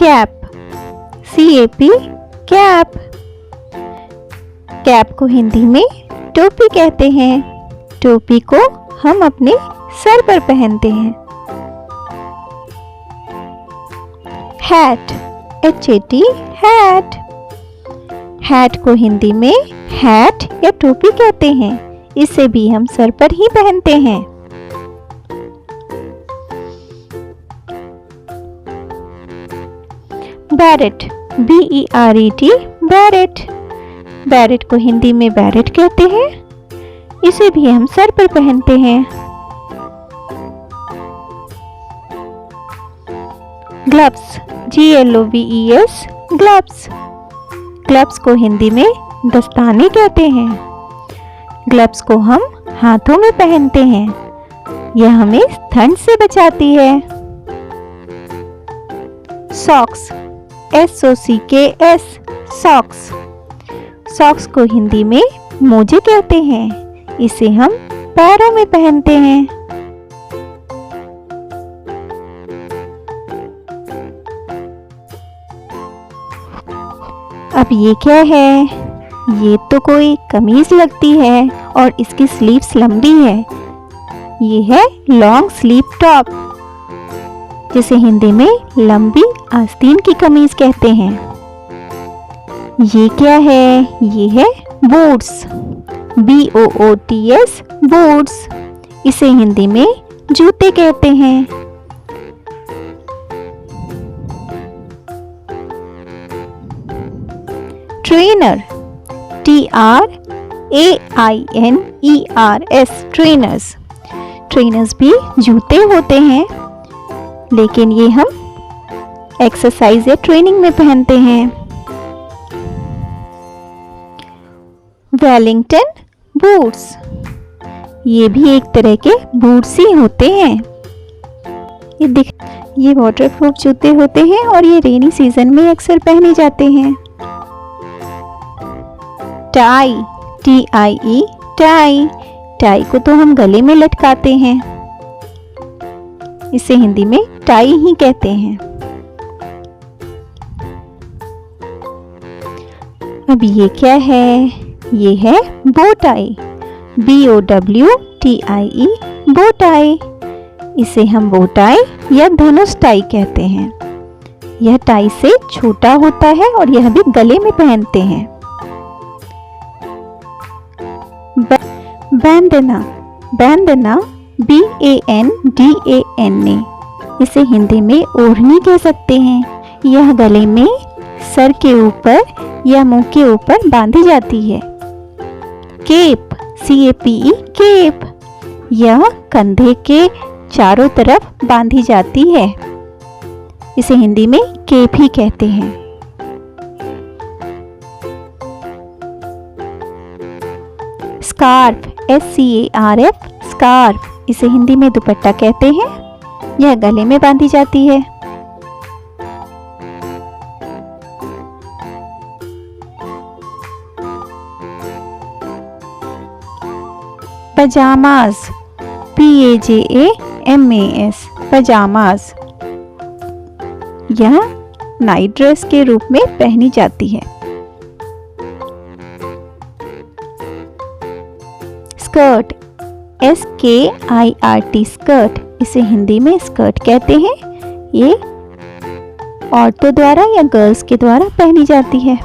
Cap, CAP cap. Cap को हिंदी में टोपी कहते हैं। टोपी को हम अपने सर पर पहनते हैं। Hat, HAT hat. हैट को हिंदी में हैट या टोपी कहते हैं। इसे भी हम सर पर ही पहनते हैं। Barrett, BERET Barrett. बैरेट को हिंदी में बैरेट कहते हैं। इसे भी हम सर पर पहनते हैं। Gloves, GLOVES gloves. ग्लव्स को हिंदी में दस्ताने कहते हैं। ग्लव्स को हम हाथों में पहनते हैं। यह हमें ठंड से बचाती है। Socks, SOCKS socks. सॉक्स को हिंदी में मोजे कहते हैं। इसे हम पैरों में पहनते हैं। अब ये क्या है? ये तो कोई कमीज लगती है और इसकी स्लीव्स लंबी है। ये है लॉन्ग स्लीव टॉप, जिसे हिंदी में लंबी आस्तीन की कमीज कहते हैं। ये क्या है? ये है बूट्स, BOOTS बूट्स। इसे हिंदी में जूते कहते हैं। Trainer, TRAINERS trainers. ट्रेनर्स भी जूते होते हैं, लेकिन ये हम एक्सरसाइज या ट्रेनिंग में पहनते हैं। वेलिंगटन बूट्स, ये भी एक तरह के बूट्स ही होते हैं। ये वाटरप्रूफ जूते होते हैं और ये रेनी सीजन में अक्सर पहने जाते हैं। Tie, TIE tie. टाई को तो हम गले में लटकाते हैं। इसे हिंदी में टाई ही कहते हैं। अब ये क्या है? ये है बो टाई, BOWTIE बो टाई। इसे हम बो टाई या धनुष टाई कहते हैं। यह टाई से छोटा होता है और यह भी गले में पहनते हैं। बैंडना, बैंडना BANDANA। इसे हिंदी में ओढ़नी कह सकते हैं। यह गले में, सर के ऊपर या मुंह के ऊपर बांधी जाती है। Cape, CAPE cape. यह कंधे के चारों तरफ बांधी जाती है। इसे हिंदी में केप ही कहते हैं। Scarf, SCARF scarf. इसे हिंदी में दुपट्टा कहते हैं। यह गले में बांधी जाती है। Pyjamas, PAJAMAS pyjamas. यह नाइट ड्रेस के रूप में पहनी जाती है। Skirt, SKIRT skirt. इसे हिंदी में स्कर्ट कहते हैं। ये औरतों द्वारा या गर्ल्स के द्वारा पहनी जाती है।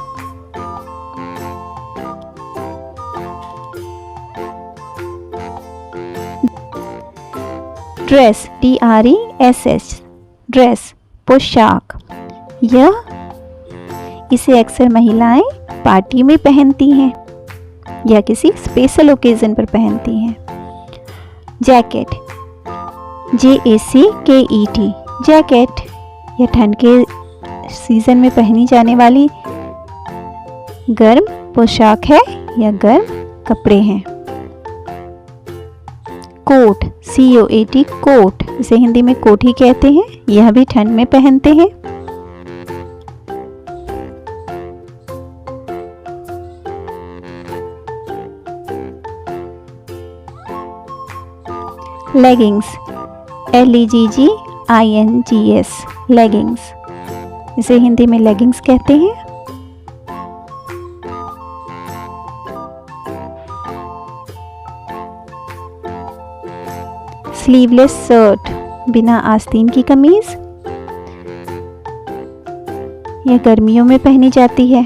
ड्रेस, DRESS ड्रेस पोशाक। इसे अक्सर महिलाएं पार्टी में पहनती हैं या किसी स्पेशल ओकेजन पर पहनती हैं। Jacket, JACKET jacket. यह ठंड के सीजन में पहनी जाने वाली गर्म पोशाक है या गर्म कपड़े हैं। Coat, COAT coat. इसे हिंदी में कोट ही कहते हैं। यह भी ठंड में पहनते हैं। Leggings, LEGGINGS leggings. इसे हिंदी में लेगिंग्स कहते हैं। स्लीवलेस शर्ट, बिना आस्तीन की कमीज, यह गर्मियों में पहनी जाती है।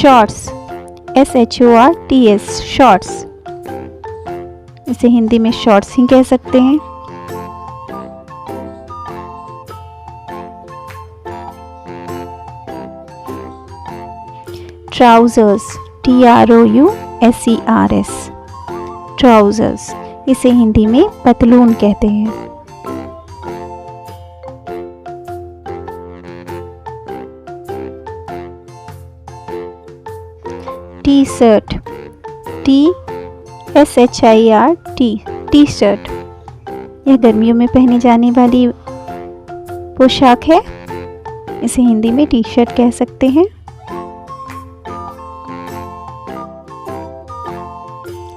शॉर्ट्स, SHORTS, शॉर्ट्स, इसे हिंदी में शॉर्ट्स ही कह सकते हैं। ट्राउजर्स, TROUSERS, ट्राउजर्स, इसे हिंदी में पतलून कहते हैं। T shirt, TSHIRT, T shirt, यह गर्मियों में पहनी जाने वाली पोशाक है। इसे हिंदी में टी शर्ट कह सकते हैं।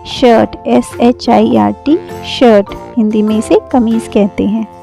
शर्ट, SHIRT, शर्ट, हिंदी में इसे कमीज कहते हैं।